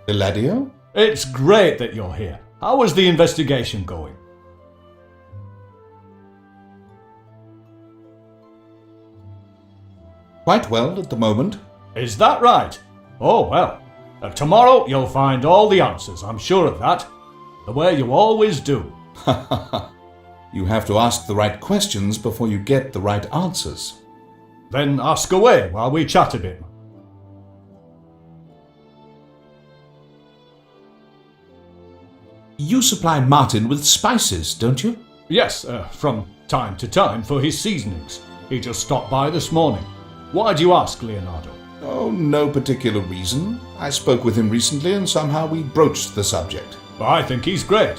Eladio? It's great that you're here. How is the investigation going? Quite well at the moment. Is that right? Oh, well. Tomorrow you'll find all the answers, I'm sure of that. The way you always do. You have to ask the right questions before you get the right answers. Then ask away while we chat a bit. You supply Martin with spices, don't you? Yes, from time to time for his seasonings. He just stopped by this morning. Why do you ask, Leonardo? Oh, no particular reason. I spoke with him recently and somehow we broached the subject. I think he's great.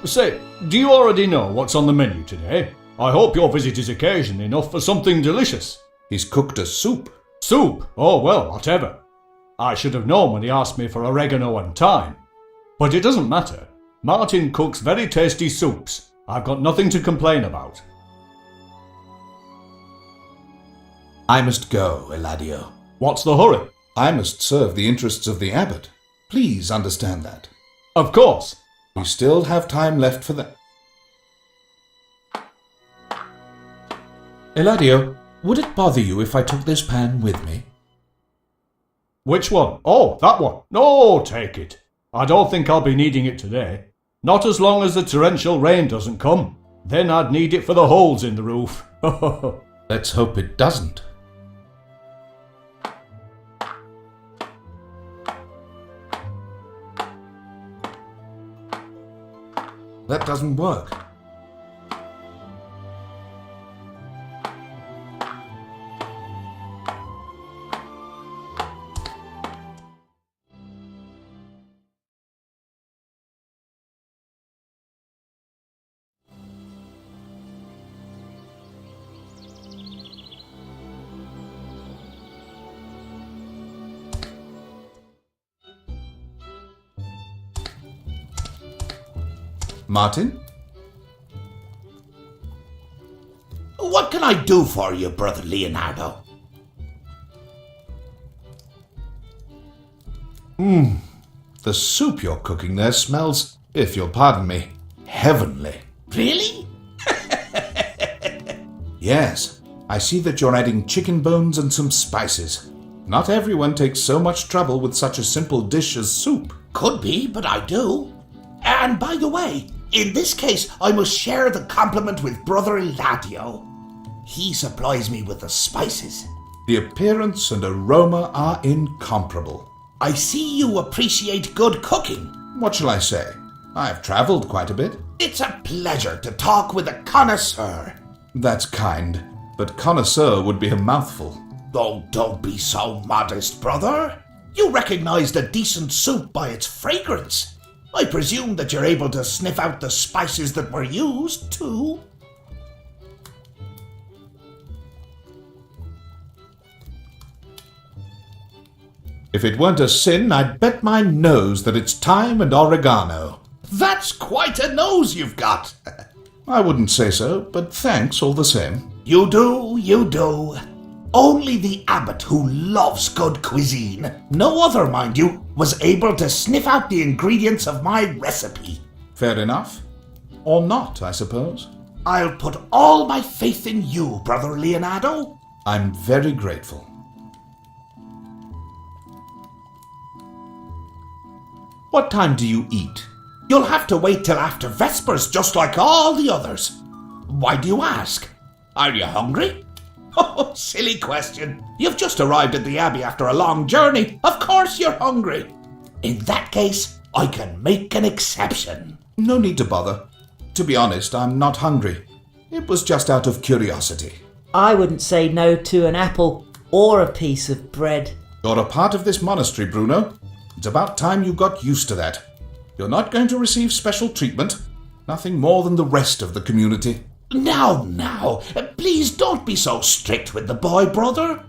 Say, do you already know what's on the menu today? I hope your visit is occasion enough for something delicious. He's cooked a soup. Soup? Oh, well, whatever. I should have known when he asked me for oregano and thyme. But it doesn't matter. Martin cooks very tasty soups. I've got nothing to complain about. I must go, Eladio. What's the hurry? I must serve the interests of the abbot. Please understand that. Of course. We still have time left for that. Eladio, would it bother you if I took this pan with me? Which one? Oh, that one. No, take it. I don't think I'll be needing it today. Not as long as the torrential rain doesn't come. Then I'd need it for the holes in the roof. Let's hope it doesn't. That doesn't work. Martin? What can I do for you, Brother Leonardo? The soup you're cooking there smells, if you'll pardon me, heavenly. Really? Yes, I see that you're adding chicken bones and some spices. Not everyone takes so much trouble with such a simple dish as soup. Could be, but I do. And by the way, in this case, I must share the compliment with Brother Eladio. He supplies me with the spices. The appearance and aroma are incomparable. I see you appreciate good cooking. What shall I say? I've travelled quite a bit. It's a pleasure to talk with a connoisseur. That's kind, but connoisseur would be a mouthful. Oh, don't be so modest, brother. You recognized a decent soup by its fragrance. I presume that you're able to sniff out the spices that were used, too. If it weren't a sin, I'd bet my nose that it's thyme and oregano. That's quite a nose you've got. I wouldn't say so, but thanks all the same. You do, you do. Only the abbot, who loves good cuisine, no other, mind you, was able to sniff out the ingredients of my recipe. Fair enough. Or not, I suppose. I'll put all my faith in you, Brother Leonardo. I'm very grateful. What time do you eat? You'll have to wait till after Vespers, just like all the others. Why do you ask? Are you hungry? Oh, silly question. You've just arrived at the Abbey after a long journey. Of course you're hungry. In that case, I can make an exception. No need to bother. To be honest, I'm not hungry. It was just out of curiosity. I wouldn't say no to an apple or a piece of bread. You're a part of this monastery, Bruno. It's about time you got used to that. You're not going to receive special treatment. Nothing more than the rest of the community. Now, please don't be so strict with the boy, brother.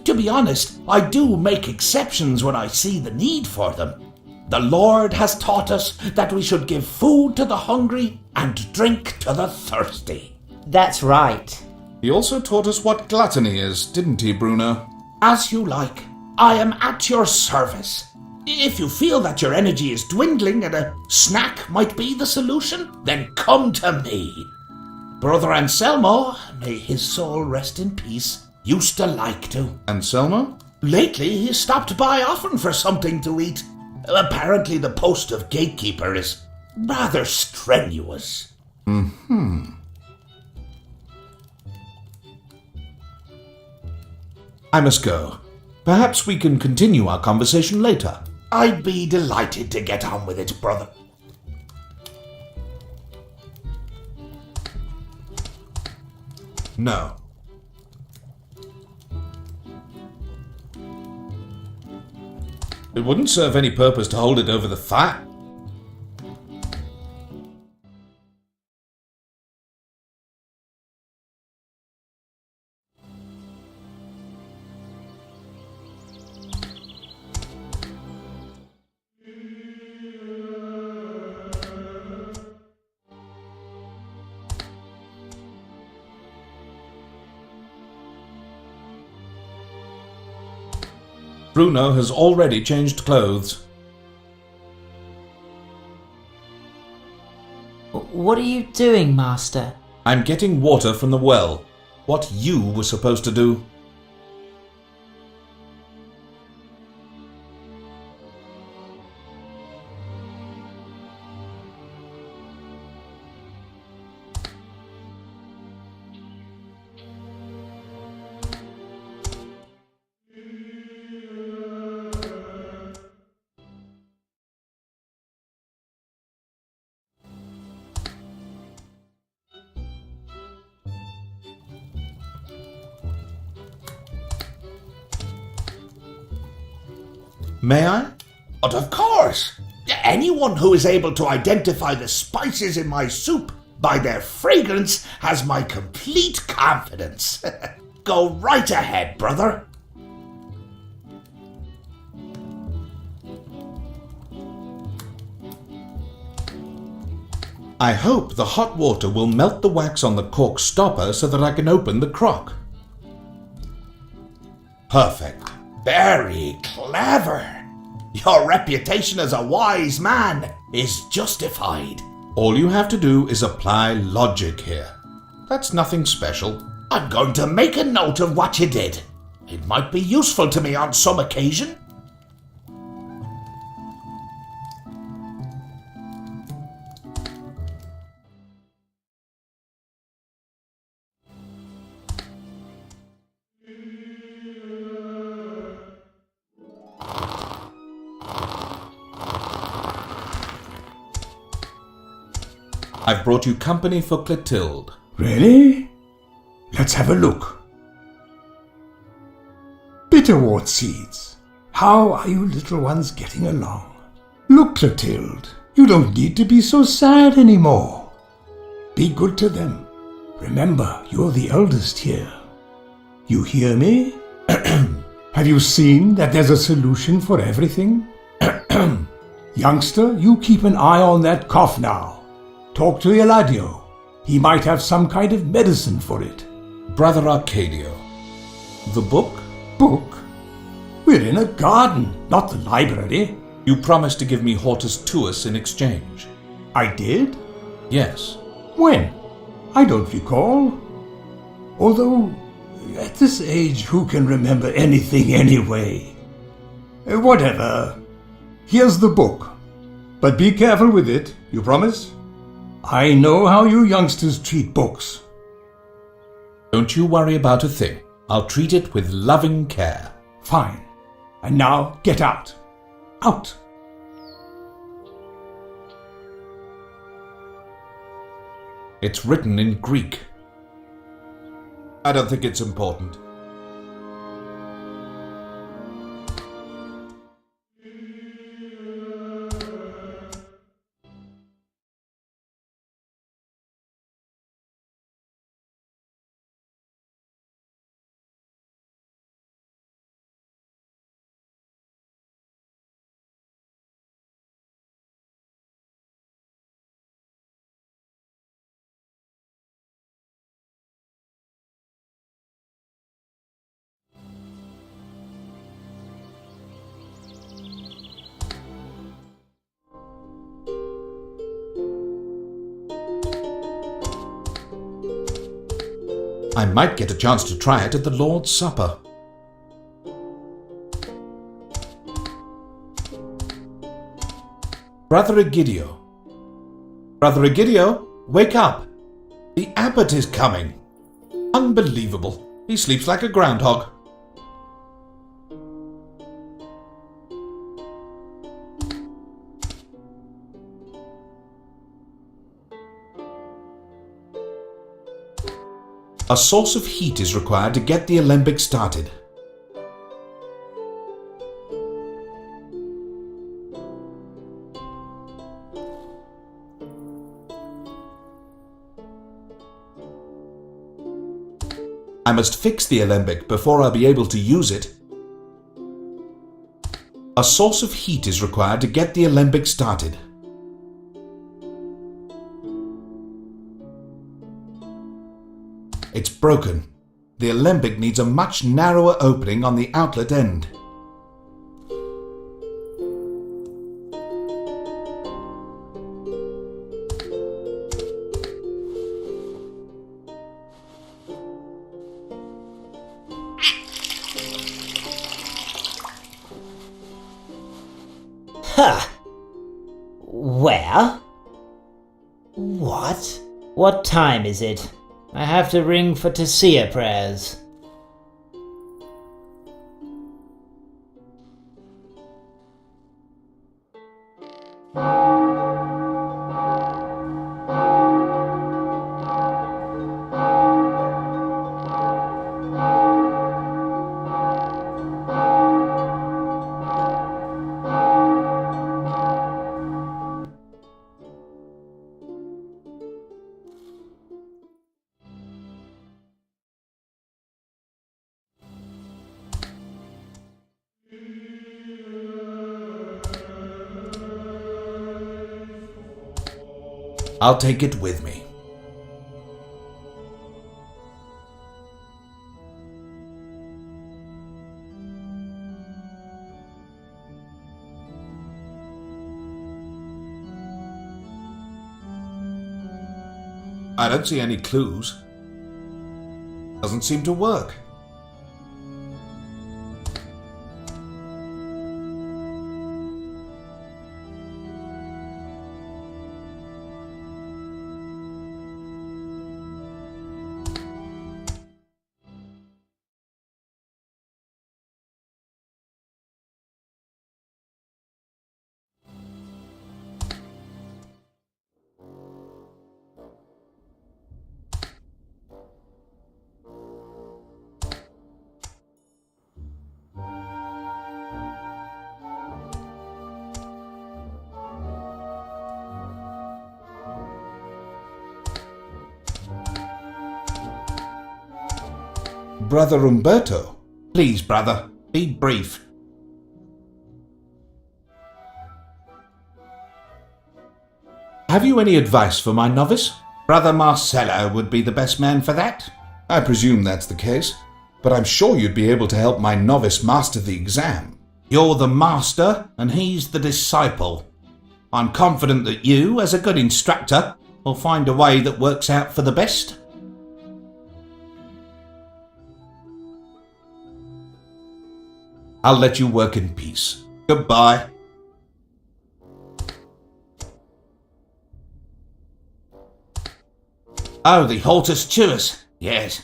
To be honest, I do make exceptions when I see the need for them. The Lord has taught us that we should give food to the hungry and drink to the thirsty. That's right. He also taught us what gluttony is, didn't he, Bruno? As you like. I am at your service. If you feel that your energy is dwindling and a snack might be the solution, then come to me. Brother Anselmo, may his soul rest in peace, used to like to. Anselmo? Lately, he stopped by often for something to eat. Apparently, the post of gatekeeper is rather strenuous. I must go. Perhaps we can continue our conversation later. I'd be delighted to get on with it, brother. No. It wouldn't serve any purpose to hold it over the fire. Bruno has already changed clothes. What are you doing, Master? I'm getting water from the well. What you were supposed to do. May I? But of course, anyone who is able to identify the spices in my soup by their fragrance has my complete confidence. Go right ahead, brother. I hope the hot water will melt the wax on the cork stopper so that I can open the crock. Perfect. Very clever. Your reputation as a wise man is justified. All you have to do is apply logic here. That's nothing special. I'm going to make a note of what you did. It might be useful to me on some occasion. I've brought you company for Clotilde. Really? Let's have a look. Bitterwort seeds. How are you little ones getting along? Look, Clotilde, you don't need to be so sad anymore. Be good to them. Remember, you're the eldest here. You hear me? Have you seen that there's a solution for everything? Youngster, you keep an eye on that cough now. Talk to Eladio. He might have some kind of medicine for it. Brother Arcadio. The book? Book? We're in a garden, not the library. You promised to give me Hortus Tuus in exchange. I did? Yes. When? I don't recall. Although, at this age, who can remember anything anyway? Whatever. Here's the book. But be careful with it, you promise? I know how you youngsters treat books. Don't you worry about a thing. I'll treat it with loving care. Fine. And now, get out. Out. It's written in Greek. I don't think it's important. I might get a chance to try it at the Lord's Supper. Brother Egidio. Brother Egidio, wake up! The abbot is coming. Unbelievable. He sleeps like a groundhog. A source of heat is required to get the alembic started. I must fix the alembic before I'll be able to use it. A source of heat is required to get the alembic started. It's broken. The alembic needs a much narrower opening on the outlet end. Ha! Where? What? What time is it? I have to ring for Tessia prayers. I'll take it with me. I don't see any clues. Doesn't seem to work. Brother Umberto. Please, brother, be brief. Have you any advice for my novice? Brother Marcello would be the best man for that. I presume that's the case, but I'm sure you'd be able to help my novice master the exam. You're the master, and he's the disciple. I'm confident that you, as a good instructor, will find a way that works out for the best. I'll let you work in peace. Goodbye. Oh, the Hortus Tuus. Yes.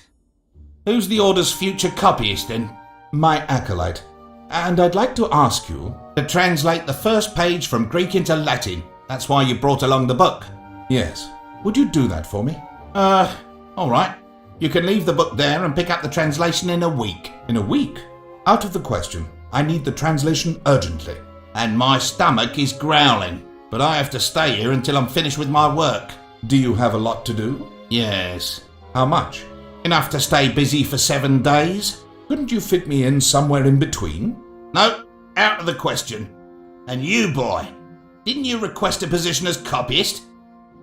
Who's the Order's future copyist then? My acolyte. And I'd like to ask you to translate the first page from Greek into Latin. That's why you brought along the book. Yes. Would you do that for me? All right. You can leave the book there and pick up the translation in a week. In a week? Out of the question. I need the translation urgently. And my stomach is growling, but I have to stay here until I'm finished with my work. Do you have a lot to do? Yes. How much? Enough to stay busy for 7 days. Couldn't you fit me in somewhere in between? No, out of the question. And you, boy, didn't you request a position as copyist?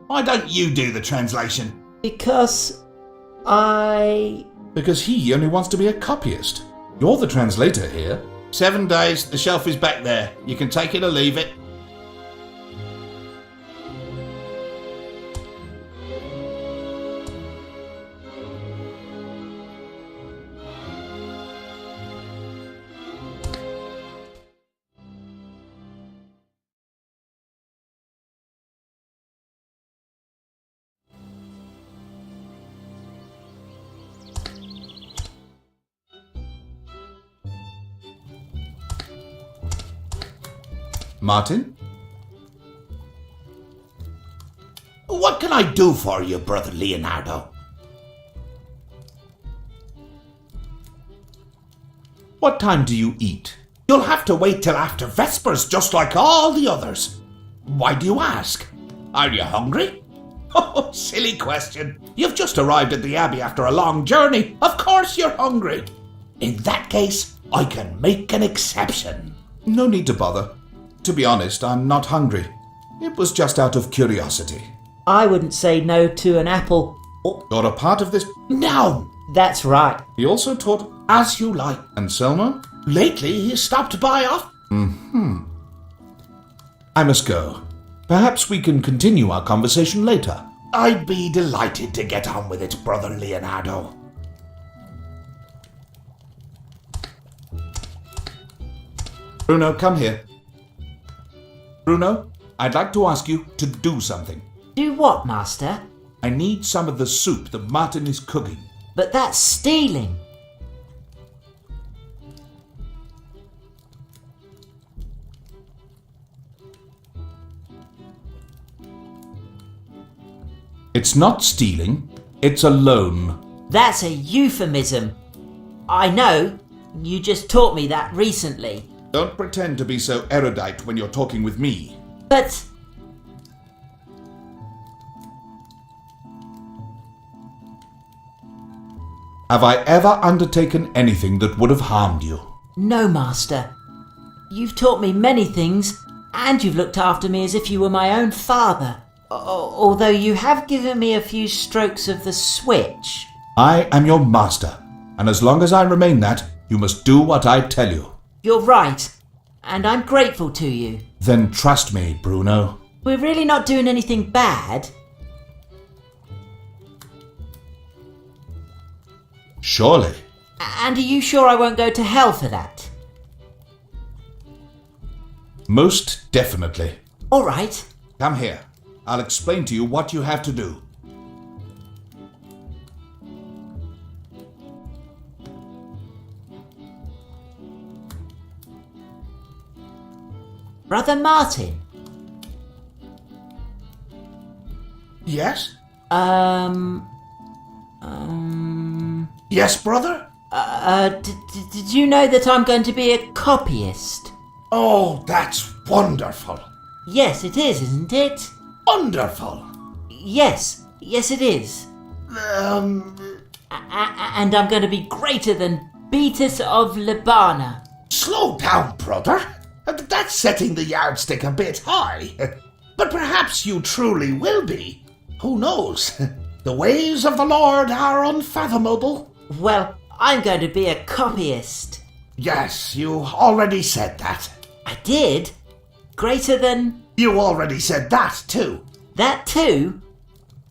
Why don't you do the translation? Because he only wants to be a copyist. You're the translator here. 7 days, the shelf is back there. You can take it or leave it. Martin? What can I do for you, Brother Leonardo? What time do you eat? You'll have to wait till after Vespers, just like all the others. Why do you ask? Are you hungry? Oh, silly question. You've just arrived at the Abbey after a long journey. Of course you're hungry. In that case, I can make an exception. No need to bother. To be honest, I'm not hungry. It was just out of curiosity. I wouldn't say no to an apple. Oh, You're a part of this. No, that's right. He also taught as you like. Anselmo. Lately, he's stopped by often. I must go. Perhaps we can continue our conversation later. I'd be delighted to get on with it, Brother Leonardo. Bruno, come here. Bruno, I'd like to ask you to do something. Do what, Master? I need some of the soup that Martin is cooking. But that's stealing. It's not stealing, it's a loan. That's a euphemism. I know. You just taught me that recently. Don't pretend to be so erudite when you're talking with me. But Have I ever undertaken anything that would have harmed you? no, Master. You've taught me many things, and you've looked after me as if you were my own father. Although you have given me a few strokes of the switch. I am your master, and as long as I remain that, you must do what I tell you. You're right, and I'm grateful to you. Then trust me, Bruno. We're really not doing anything bad. Surely. And are you sure I won't go to hell for that? Most definitely. All right. Come here. I'll explain to you what you have to do. Brother Martin. Yes? Yes, brother? Did you know that I'm going to be a copyist? Oh, that's wonderful. Yes, it is, isn't it? Wonderful. Yes, it is. Um, And I'm going to be greater than Beatus of Libana. Slow down, brother. That's setting the yardstick a bit high. But perhaps you truly will be. Who knows? The ways of the Lord are unfathomable. Well, I'm going to be a copyist. Yes, you already said that. I did? Greater than You already said that, too. that too?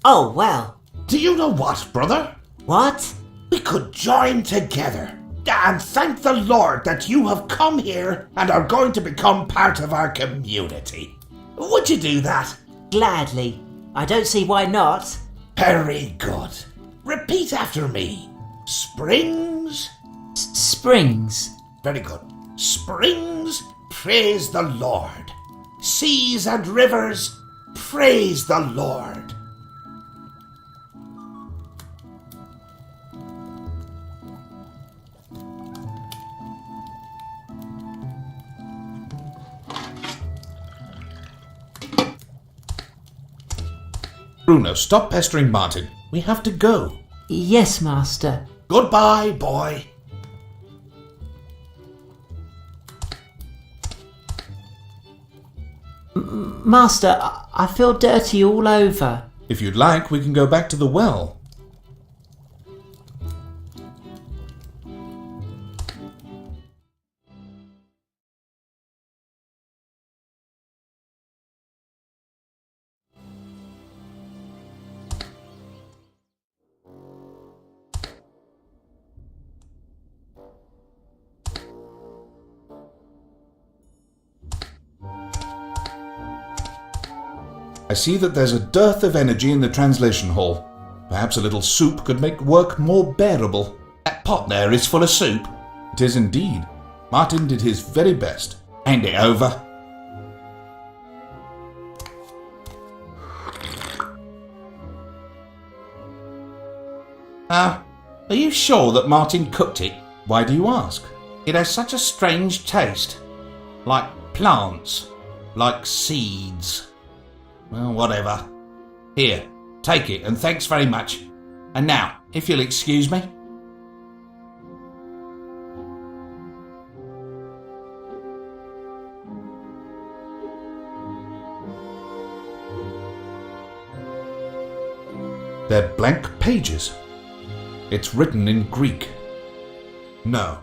Oh, well. Do you know what, brother? What? We could join together and thank the Lord that you have come here and are going to become part of our community. Would you do that? Gladly. I don't see why not. Very good. Repeat after me. Springs. Springs. Very good. Springs, praise the Lord. Seas and rivers, praise the Lord. Bruno, stop pestering Martin. We have to go. Yes, Master. Goodbye, boy. Master, I feel dirty all over. If you'd like, we can go back to the well. I see that there's a dearth of energy in the translation hall. Perhaps a little soup could make work more bearable. That pot there is full of soup. It is indeed. Martin did his very best. Hand it over. Are you sure that Martin cooked it? Why do you ask? It has such a strange taste. Like plants. Like seeds. Well, whatever. Here, take it, and thanks very much. And now, if you'll excuse me. They're blank pages. It's written in Greek. No.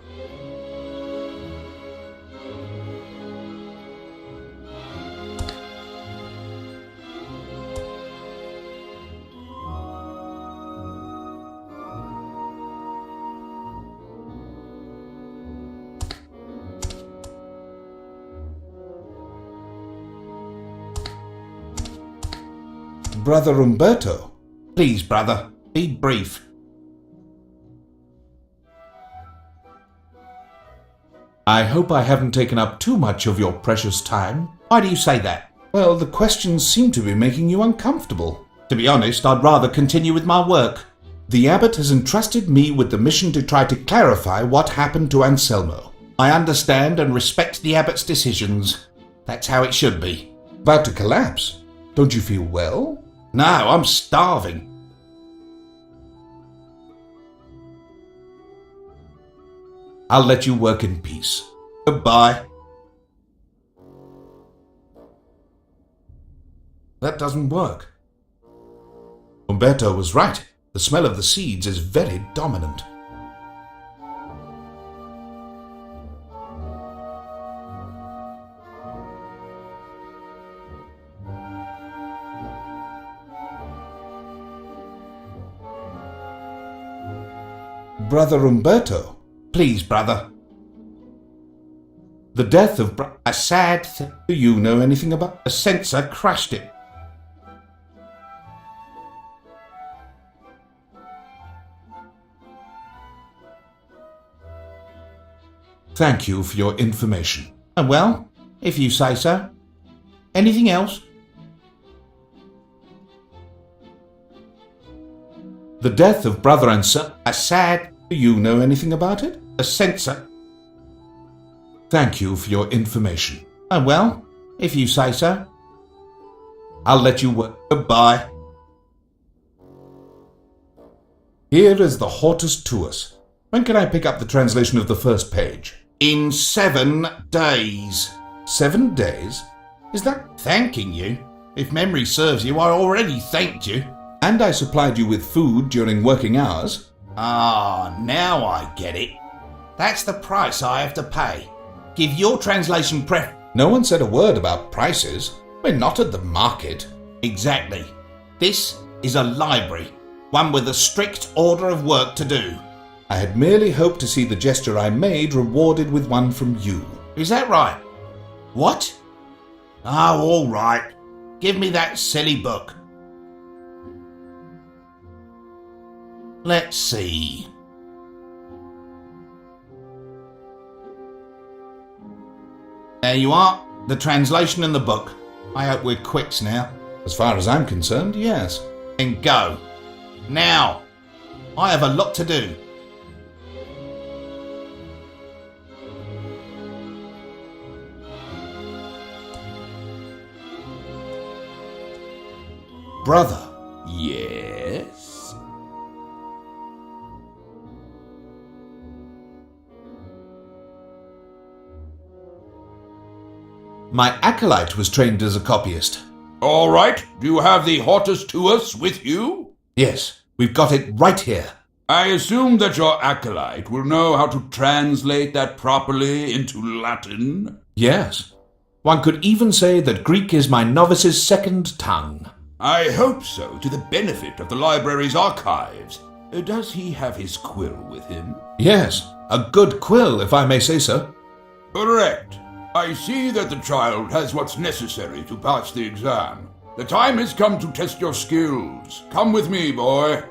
Brother Umberto. Please, brother, be brief. I hope I haven't taken up too much of your precious time. Why do you say that? Well, the questions seem to be making you uncomfortable. To be honest, I'd rather continue with my work. The abbot has entrusted me with the mission to try to clarify what happened to Anselmo. I understand and respect the abbot's decisions. That's how it should be. About to collapse? Don't you feel well? No, I'm starving. I'll let you work in peace. Goodbye. That doesn't work. Umberto was right. The smell of the seeds is very dominant. Brother Umberto. Please, brother. The death of a sad thing. Do you know anything about? A censor crashed it. Thank you for your information. Well, if you say so. Anything else? The death of brother and son. A sad. Do you know anything about it? A censor. Thank you for your information. Well, if you say so. I'll let you work. Goodbye. Here is the Hortus Tuus. When can I pick up the translation of the first page? In 7 days. 7 days? Is that thanking you? If memory serves you, I already thanked you. And I supplied you with food during working hours. Ah, now I get it. That's the price I have to pay. Give your translation No one said a word about prices. We're not at the market. Exactly. This is a library, one with a strict order of work to do. I had merely hoped to see the gesture I made rewarded with one from you. Is that right? What? Oh, all right. Give me that silly book. Let's see. There you are, the translation and the book. I hope we're quits now. As far as I'm concerned, yes. Then go. Now. I have a lot to do. Brother. Yes? My acolyte was trained as a copyist. All right. Do you have the Hortus Tuus with you? Yes, we've got it right here. I assume that your acolyte will know how to translate that properly into Latin? Yes. One could even say that Greek is my novice's second tongue. I hope so, to the benefit of the library's archives. Does he have his quill with him? Yes, a good quill, if I may say so. Correct. I see that the child has what's necessary to pass the exam. The time has come to test your skills. Come with me, boy.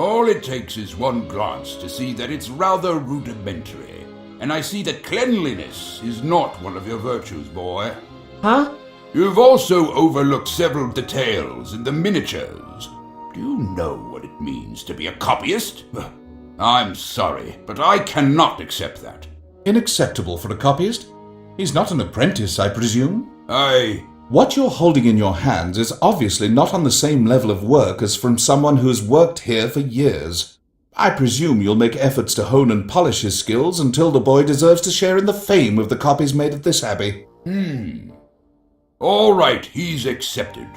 All it takes is one glance to see that it's rather rudimentary. And I see that cleanliness is not one of your virtues, boy. Huh? You've also overlooked several details in the miniatures. Do you know what it means to be a copyist? I'm sorry, but I cannot accept that. Unacceptable for a copyist? He's not an apprentice, I presume? What you're holding in your hands is obviously not on the same level of work as from someone who's worked here for years. I presume you'll make efforts to hone and polish his skills until the boy deserves to share in the fame of the copies made at this abbey. All right, he's accepted.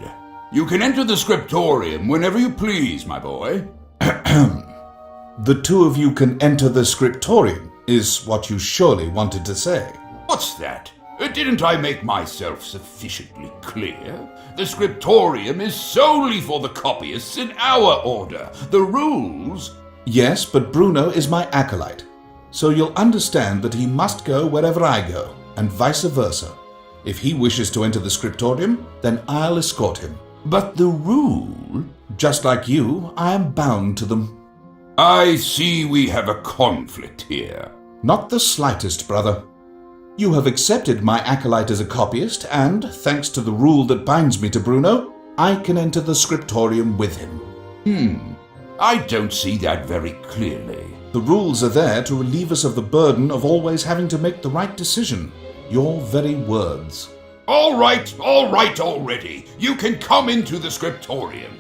You can enter the scriptorium whenever you please, my boy. The two of you can enter the scriptorium, is what you surely wanted to say. What's that? Didn't I make myself sufficiently clear? The scriptorium is solely for the copyists in our order. The rules... Yes, but Bruno is my acolyte, so you'll understand that he must go wherever I go, and vice versa. If he wishes to enter the scriptorium, then I'll escort him. But the rule... Just like you, I am bound to them. I see we have a conflict here. Not the slightest, brother. You have accepted my acolyte as a copyist, and, thanks to the rule that binds me to Bruno, I can enter the scriptorium with him. I don't see that very clearly. The rules are there to relieve us of the burden of always having to make the right decision. Your very words. All right already. You can come into the scriptorium.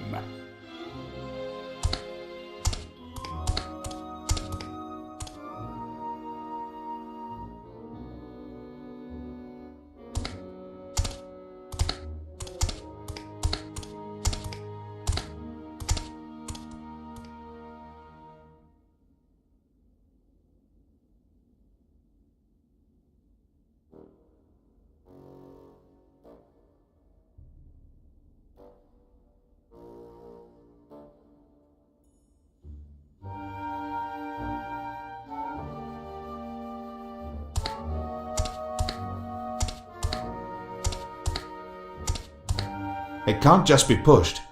It can't just be pushed.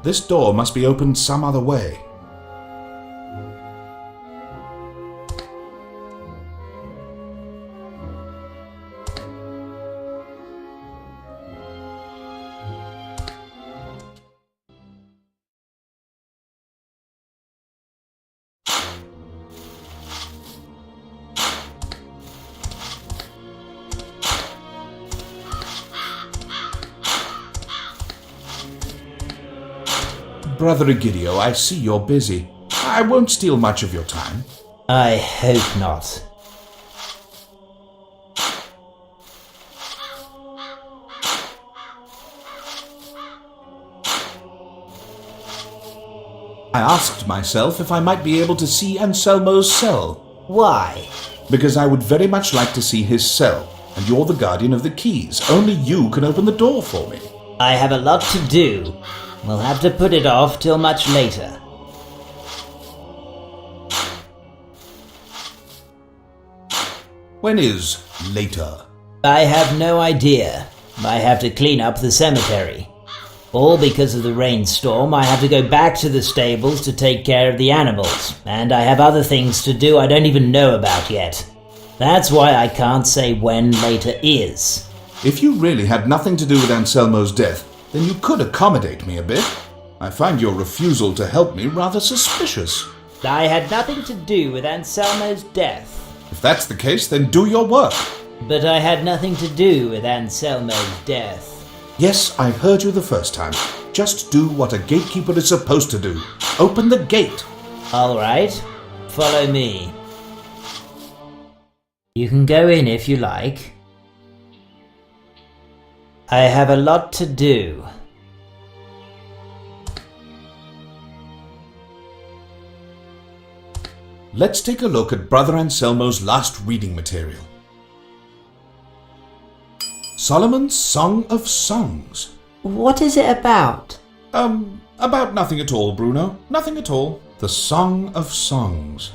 This door must be opened some other way. Brother Egidio, I see you're busy. I won't steal much of your time. I hope not. I asked myself if I might be able to see Anselmo's cell. Why? Because I would very much like to see his cell, and you're the guardian of the keys. Only you can open the door for me. I have a lot to do. We'll have to put it off till much later. When is later? I have no idea. I have to clean up the cemetery. All because of the rainstorm, I have to go back to the stables to take care of the animals, and I have other things to do I don't even know about yet. That's why I can't say when later is. If you really had nothing to do with Anselmo's death, then you could accommodate me a bit. I find your refusal to help me rather suspicious. I had nothing to do with Anselmo's death. If that's the case, then do your work. But I had nothing to do with Anselmo's death. Yes, I heard you the first time. Just do what a gatekeeper is supposed to do. Open the gate. All right, follow me. You can go in if you like. I have a lot to do. Let's take a look at Brother Anselmo's last reading material. Solomon's Song of Songs. What is it about? About nothing at all, Bruno. Nothing at all. The Song of Songs.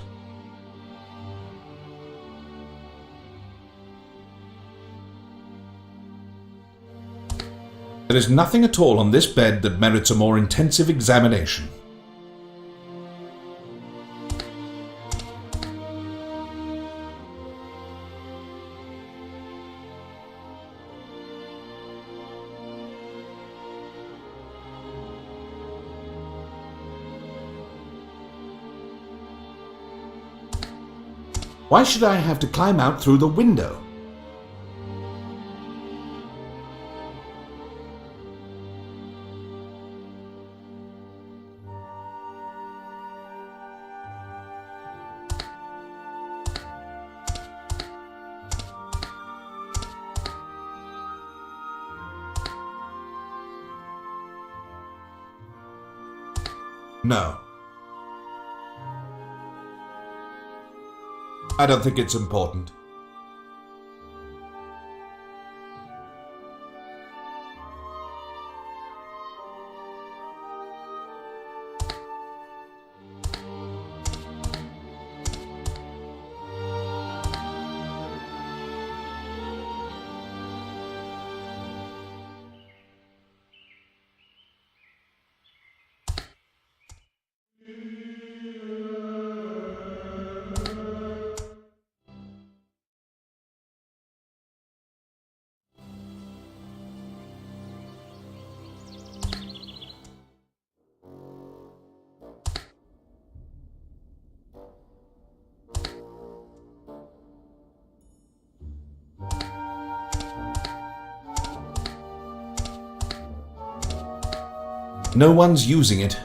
There is nothing at all on this bed that merits a more intensive examination. Why should I have to climb out through the window? No. I don't think it's important. No one's using it.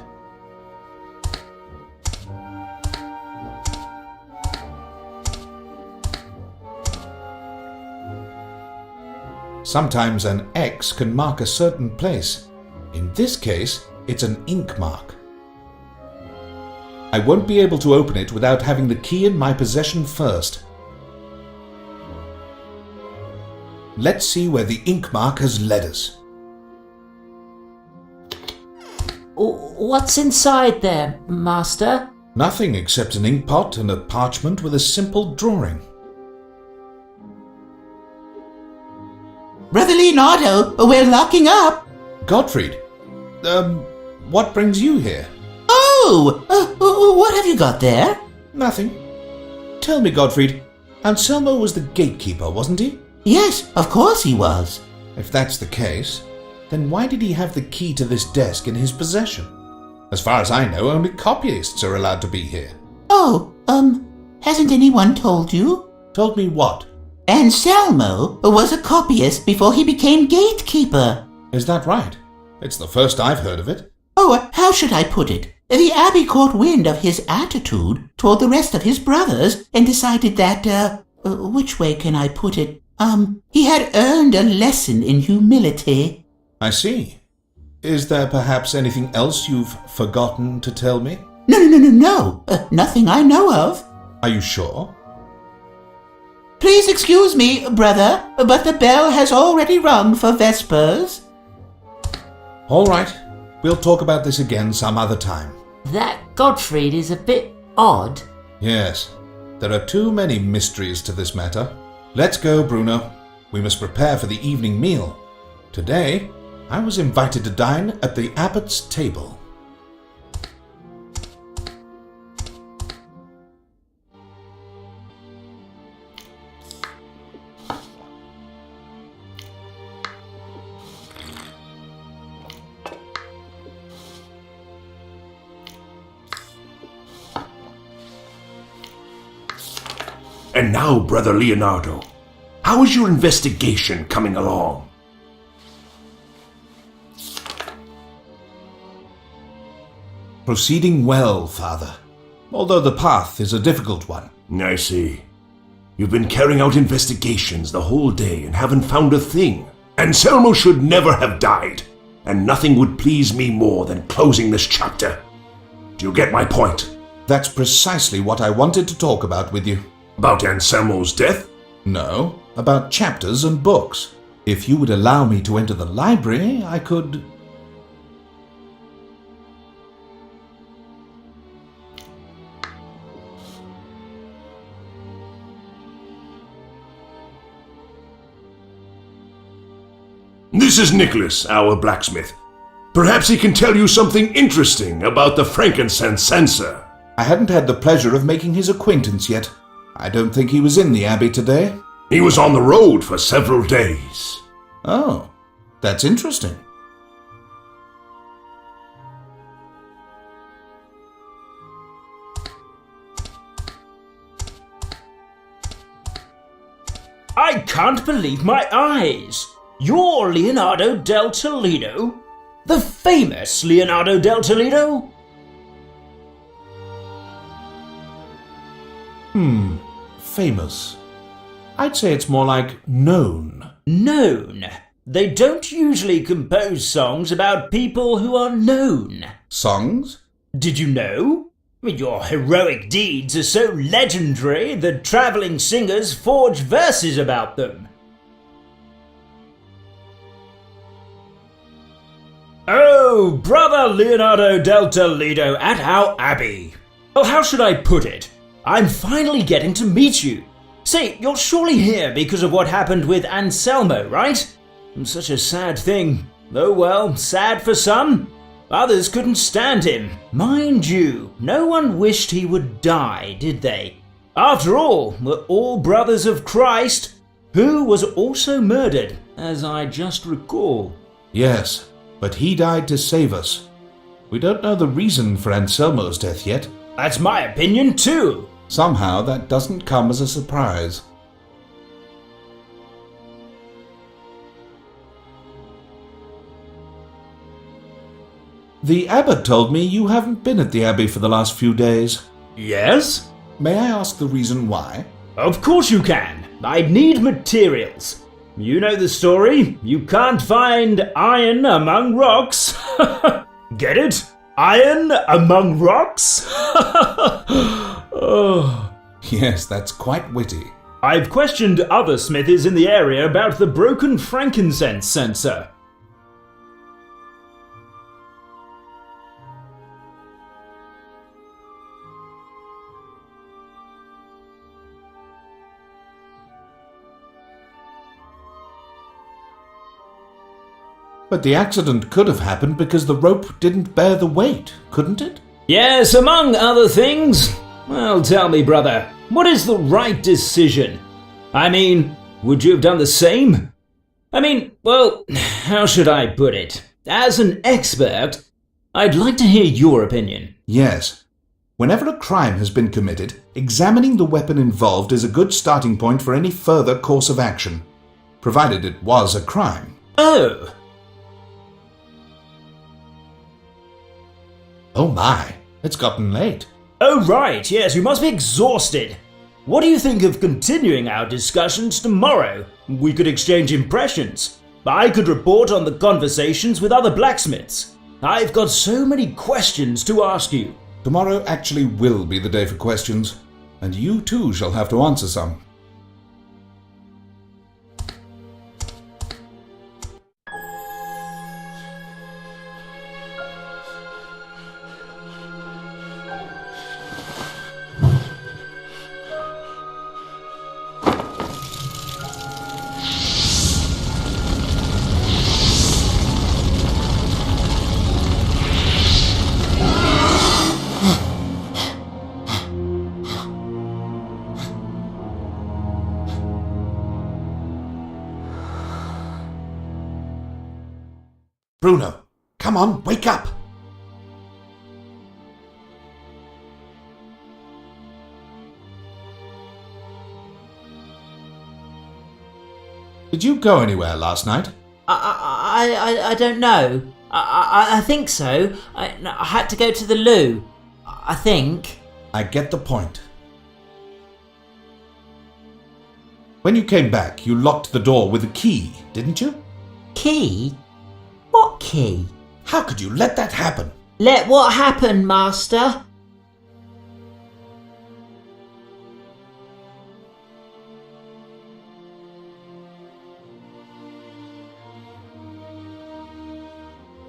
Sometimes an X can mark a certain place. In this case, it's an ink mark. I won't be able to open it without having the key in my possession first. Let's see where the ink mark has led us. What's inside there, Master? Nothing except an ink pot and a parchment with a simple drawing. Brother Leonardo, we're locking up. Gottfried, what brings you here? Oh, what have you got there? Nothing. Tell me, Gottfried, Anselmo was the gatekeeper, wasn't he? Yes, of course he was. If that's the case, then why did he have the key to this desk in his possession? As far as I know, only copyists are allowed to be here. Oh, hasn't anyone told you? Told me what? Anselmo was a copyist before he became gatekeeper. Is that right? It's the first I've heard of it. Oh, how should I put it? The Abbey caught wind of his attitude toward the rest of his brothers and decided that, which way can I put it? He had earned a lesson in humility. I see. Is there perhaps anything else you've forgotten to tell me? No. Nothing I know of. Are you sure? Please excuse me, brother, but the bell has already rung for Vespers. All right. We'll talk about this again some other time. That Gottfried is a bit odd. Yes. There are too many mysteries to this matter. Let's go, Bruno. We must prepare for the evening meal. Today, I was invited to dine at the abbot's table. And now, Brother Leonardo, how is your investigation coming along? Proceeding well, Father, although the path is a difficult one. I see. You've been carrying out investigations the whole day and haven't found a thing. Anselmo should never have died, and nothing would please me more than closing this chapter. Do you get my point? That's precisely what I wanted to talk about with you. About Anselmo's death? No, about chapters and books. If you would allow me to enter the library, I could... This is Nicholas, our blacksmith. Perhaps he can tell you something interesting about the frankincense censer. I hadn't had the pleasure of making his acquaintance yet. I don't think he was in the Abbey today. He was on the road for several days. Oh, that's interesting. I can't believe my eyes! You're Leonardo del Toledo? The famous Leonardo del Toledo? Famous. I'd say it's more like known. Known? They don't usually compose songs about people who are known. Songs? Did you know? Your heroic deeds are so legendary that travelling singers forge verses about them. Oh, brother Leonardo del Toledo at our abbey. Well, how should I put it? I'm finally getting to meet you. Say, you're surely here because of what happened with Anselmo, right? Such a sad thing. Oh well, sad for some. Others couldn't stand him. Mind you, no one wished he would die, did they? After all, we're all brothers of Christ, who was also murdered, as I just recall. Yes, but he died to save us. We don't know the reason for Anselmo's death yet. That's my opinion too. Somehow that doesn't come as a surprise. The abbot told me you haven't been at the abbey for the last few days. Yes? May I ask the reason why? Of course you can. I'd need materials. You know the story. You can't find iron among rocks. Get it? Iron among rocks? Oh. Yes, that's quite witty. I've questioned other smithies in the area about the broken frankincense censer. But the accident could have happened because the rope didn't bear the weight, couldn't it? Yes, among other things. Well, tell me, brother, what is the right decision? I mean, would you have done the same? I mean, well, how should I put it? As an expert, I'd like to hear your opinion. Yes. Whenever a crime has been committed, examining the weapon involved is a good starting point for any further course of action, provided it was a crime. Oh. Oh my, it's gotten late. Oh right, yes, you must be exhausted. What do you think of continuing our discussions tomorrow? We could exchange impressions. I could report on the conversations with other blacksmiths. I've got so many questions to ask you. Tomorrow actually will be the day for questions, and you too shall have to answer some. Bruno, come on, wake up! Did you go anywhere last night? I don't know. I think so. I had to go to the loo. I think. I get the point. When you came back, you locked the door with a key, didn't you? Key? What key? How could you let that happen? Let what happen, Master?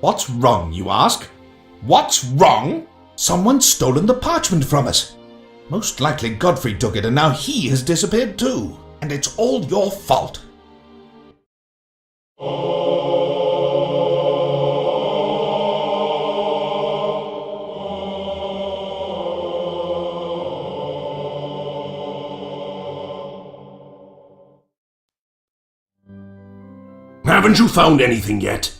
What's wrong, you ask? What's wrong? Someone's stolen the parchment from us. Most likely Godfrey took it and now he has disappeared too. And it's all your fault. Haven't you found anything yet?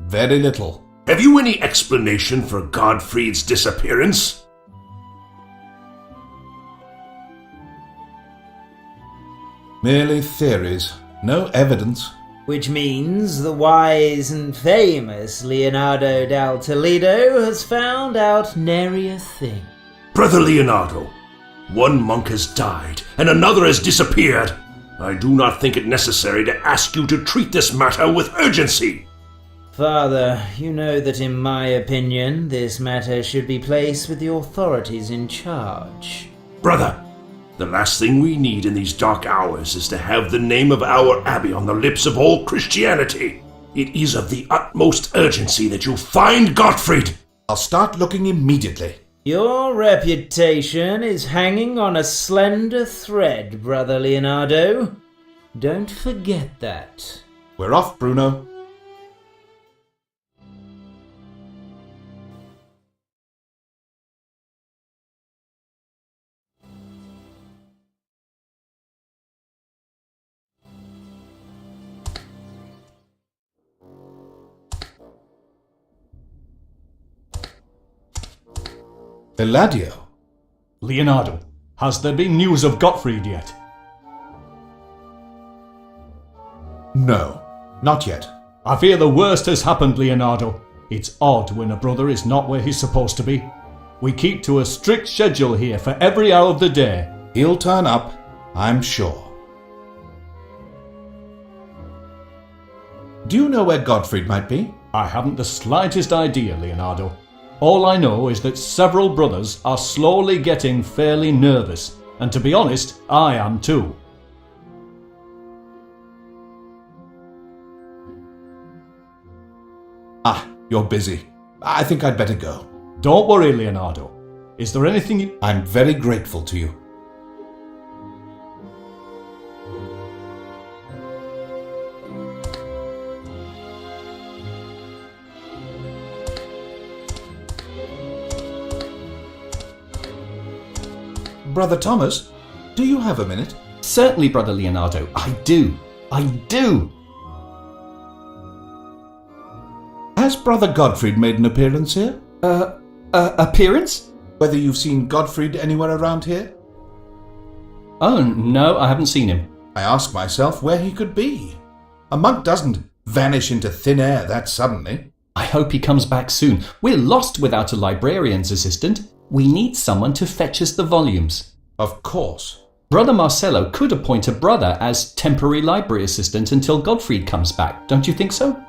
Very little. Have you any explanation for Godfrey's disappearance? Merely theories, no evidence. Which means the wise and famous Leonardo of Toledo has found out nary a thing. Brother Leonardo, one monk has died and another has disappeared. I do not think it necessary to ask you to treat this matter with urgency. Father, you know that in my opinion, this matter should be placed with the authorities in charge. Brother, the last thing we need in these dark hours is to have the name of our abbey on the lips of all Christianity. It is of the utmost urgency that you find Gottfried. I'll start looking immediately. Your reputation is hanging on a slender thread, Brother Leonardo. Don't forget that. We're off, Bruno. Eladio. Leonardo, has there been news of Gottfried yet? No, not yet. I fear the worst has happened, Leonardo. It's odd when a brother is not where he's supposed to be. We keep to a strict schedule here for every hour of the day. He'll turn up, I'm sure. Do you know where Gottfried might be? I haven't the slightest idea, Leonardo. All I know is that several brothers are slowly getting fairly nervous, and to be honest, I am too. Ah, you're busy. I think I'd better go. Don't worry, Leonardo. Is there anything you... I'm very grateful to you. Brother Thomas, do you have a minute? Certainly, Brother Leonardo, I do. Has Brother Gottfried made an appearance here? Appearance? Whether you've seen Gottfried anywhere around here? Oh, no, I haven't seen him. I ask myself where he could be. A monk doesn't vanish into thin air that suddenly. I hope he comes back soon. We're lost without a librarian's assistant. We need someone to fetch us the volumes. Of course. Brother Marcello could appoint a brother as temporary library assistant until Gottfried comes back. Don't you think so?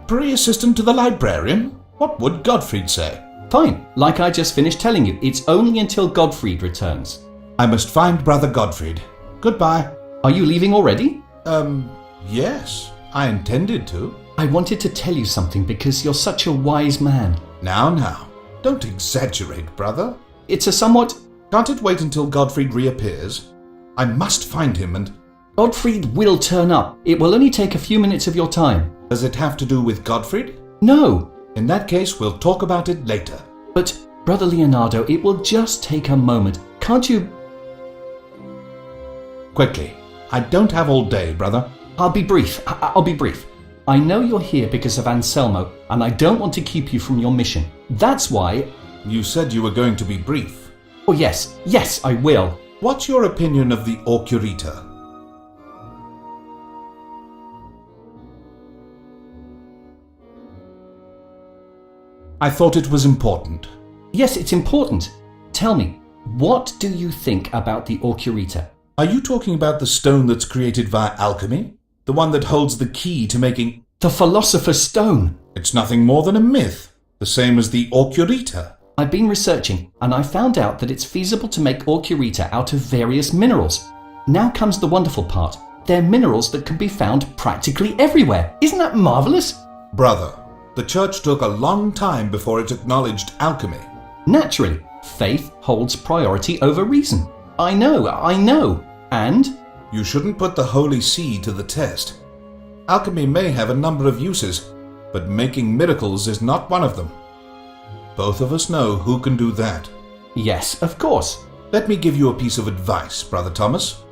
Pre-assistant to the librarian? What would Gottfried say? Fine. Like I just finished telling you, it's only until Gottfried returns. I must find Brother Gottfried. Goodbye. Are you leaving already? Yes. I intended to. I wanted to tell you something because you're such a wise man. Now. Don't exaggerate, brother. It's a somewhat... Can't it wait until Gottfried reappears? I must find him and... Gottfried will turn up. It will only take a few minutes of your time. Does it have to do with Gottfried? No. In that case, we'll talk about it later. But, Brother Leonardo, it will just take a moment. Can't you... Quickly. I don't have all day, brother. I'll be brief. I'll be brief. I know you're here because of Anselmo, and I don't want to keep you from your mission. That's why... You said you were going to be brief. Oh, yes, I will. What's your opinion of the Occurita? I thought it was important. Yes, it's important. Tell me, what do you think about the Occurita? Are you talking about the stone that's created via alchemy? The one that holds the key to making... The Philosopher's Stone! It's nothing more than a myth, the same as the Occurita. I've been researching, and I found out that it's feasible to make Occurita out of various minerals. Now comes the wonderful part. They're minerals that can be found practically everywhere. Isn't that marvellous? Brother, the church took a long time before it acknowledged alchemy. Naturally, faith holds priority over reason. I know. And? You shouldn't put the Holy See to the test. Alchemy may have a number of uses, but making miracles is not one of them. Both of us know who can do that. Yes, of course. Let me give you a piece of advice, Brother Thomas.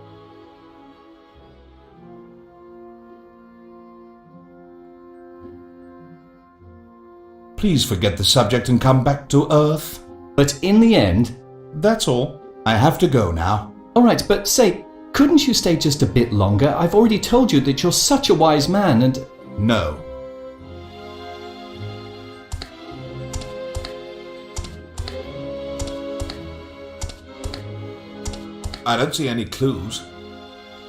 Please forget the subject and come back to Earth. But in the end... That's all. I have to go now. Alright, but say, couldn't you stay just a bit longer? I've already told you that you're such a wise man and... No. I don't see any clues.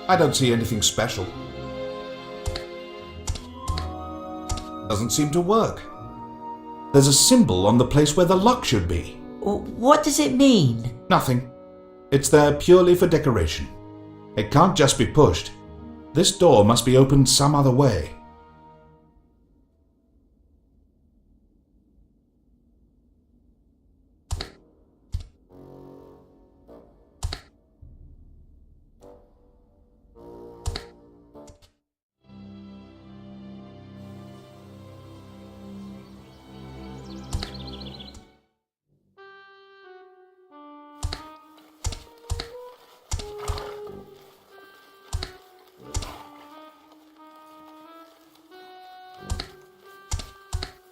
I don't see anything special. Doesn't seem to work. There's a symbol on the place where the lock should be. What does it mean? Nothing. It's there purely for decoration. It can't just be pushed. This door must be opened some other way.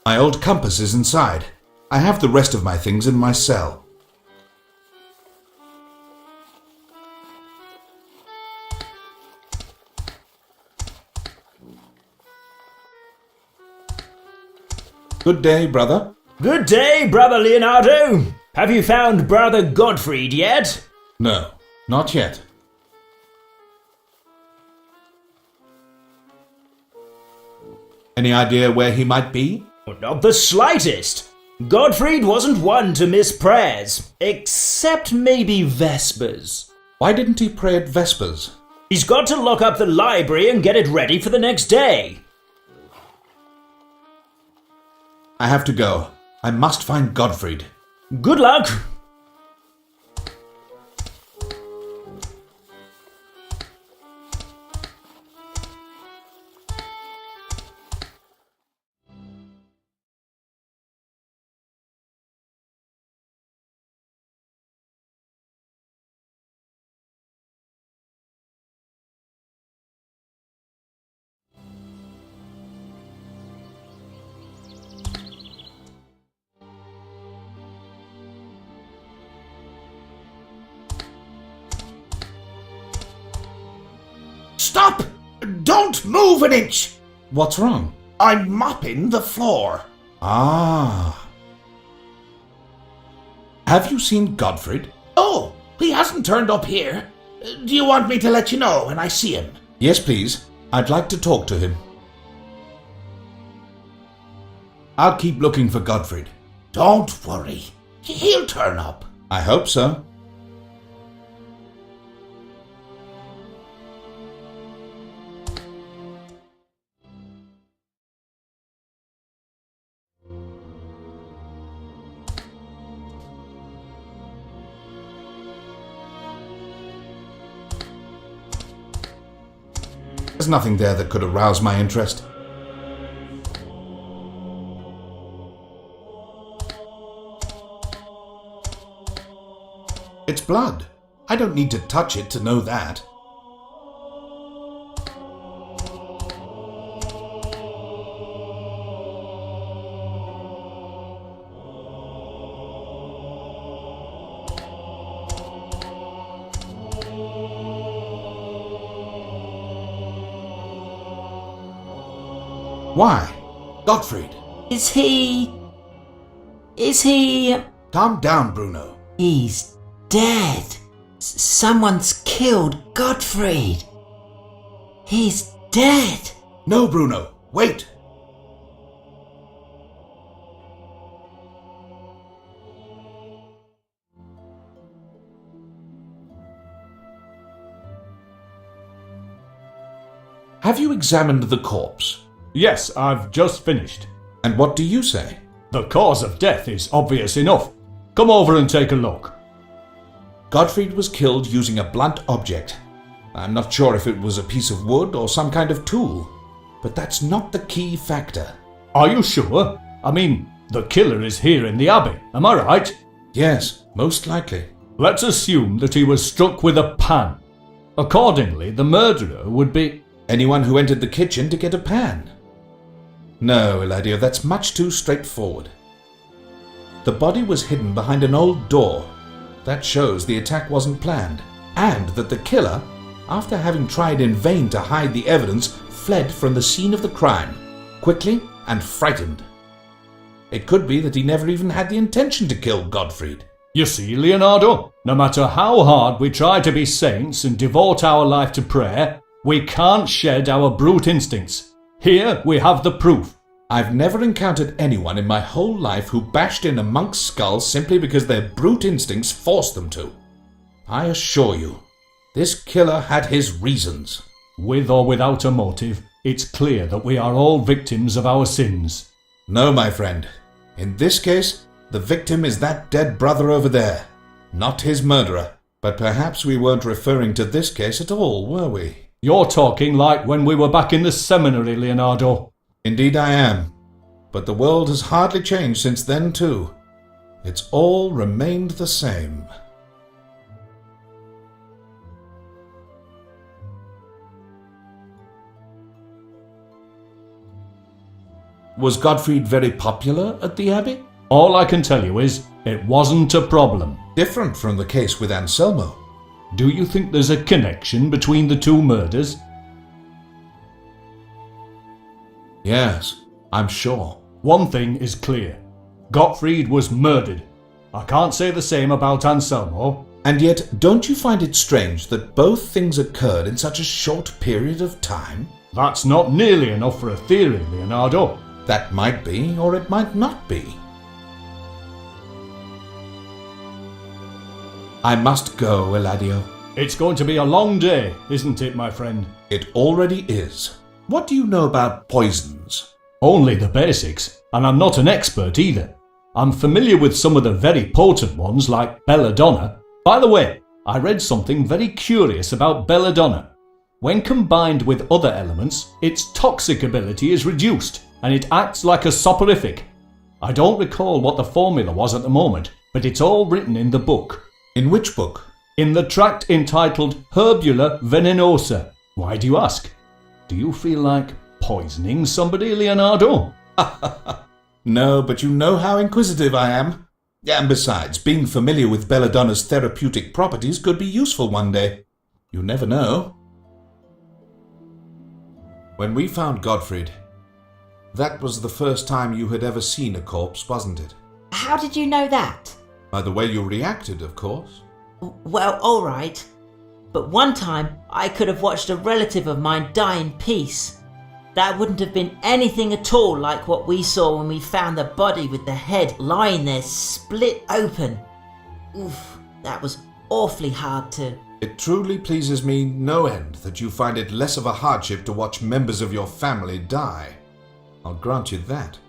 My old compass is inside. I have the rest of my things in my cell. Good day, brother. Good day, Brother Leonardo. Have you found Brother Gottfried yet? No, not yet. Any idea where he might be? Not the slightest. Gottfried wasn't one to miss prayers, except maybe Vespers. Why didn't he pray at Vespers? He's got to lock up the library and get it ready for the next day. I have to go. I must find Gottfried. Good luck. Stop! Don't move an inch! What's wrong? I'm mopping the floor. Ah. Have you seen Gottfried? Oh, he hasn't turned up here. Do you want me to let you know when I see him? Yes, please. I'd like to talk to him. I'll keep looking for Gottfried. Don't worry. He'll turn up. I hope so. There's nothing there that could arouse my interest. It's blood. I don't need to touch it to know that. Why? Gottfried. Is he... Calm down, Bruno. He's dead. Someone's killed Gottfried. He's dead. No, Bruno. Wait. Have you examined the corpse? Yes, I've just finished. And what do you say? The cause of death is obvious enough. Come over and take a look. Gottfried was killed using a blunt object. I'm not sure if it was a piece of wood or some kind of tool, but that's not the key factor. Are you sure? I mean, the killer is here in the Abbey, am I right? Yes, most likely. Let's assume that he was struck with a pan. Accordingly, the murderer would be... Anyone who entered the kitchen to get a pan. No, Eladio, that's much too straightforward. The body was hidden behind an old door. That shows the attack wasn't planned, and that the killer, after having tried in vain to hide the evidence, fled from the scene of the crime, quickly and frightened. It could be that he never even had the intention to kill Gottfried. You see, Leonardo, no matter how hard we try to be saints and devote our life to prayer, we can't shed our brute instincts. Here we have the proof. I've never encountered anyone in my whole life who bashed in a monk's skull simply because their brute instincts forced them to. I assure you, this killer had his reasons. With or without a motive, it's clear that we are all victims of our sins. No, my friend. In this case, the victim is that dead brother over there, not his murderer. But perhaps we weren't referring to this case at all, were we? You're talking like when we were back in the seminary, Leonardo. Indeed I am. But the world has hardly changed since then, too. It's all remained the same. Was Gottfried very popular at the Abbey? All I can tell you is, it wasn't a problem. Different from the case with Anselmo. Do you think there's a connection between the two murders? Yes, I'm sure. One thing is clear. Gottfried was murdered. I can't say the same about Anselmo. And yet, don't you find it strange that both things occurred in such a short period of time? That's not nearly enough for a theory, Leonardo. That might be, or it might not be. I must go, Eladio. It's going to be a long day, isn't it, my friend? It already is. What do you know about poisons? Only the basics, and I'm not an expert either. I'm familiar with some of the very potent ones like belladonna. By the way, I read something very curious about belladonna. When combined with other elements, its toxic ability is reduced, and it acts like a soporific. I don't recall what the formula was at the moment, but it's all written in the book. In which book? In the tract entitled Herbula Venenosa. Why do you ask? Do you feel like poisoning somebody, Leonardo? No, but you know how inquisitive I am. And besides, being familiar with belladonna's therapeutic properties could be useful one day. You never know. When we found Gottfried, that was the first time you had ever seen a corpse, wasn't it? How did you know that? By the way you reacted, of course. Well, all right. But one time I could have watched a relative of mine die in peace. That wouldn't have been anything at all like what we saw when we found the body with the head lying there split open. Oof, that was awfully hard to... It truly pleases me no end that you find it less of a hardship to watch members of your family die. I'll grant you that.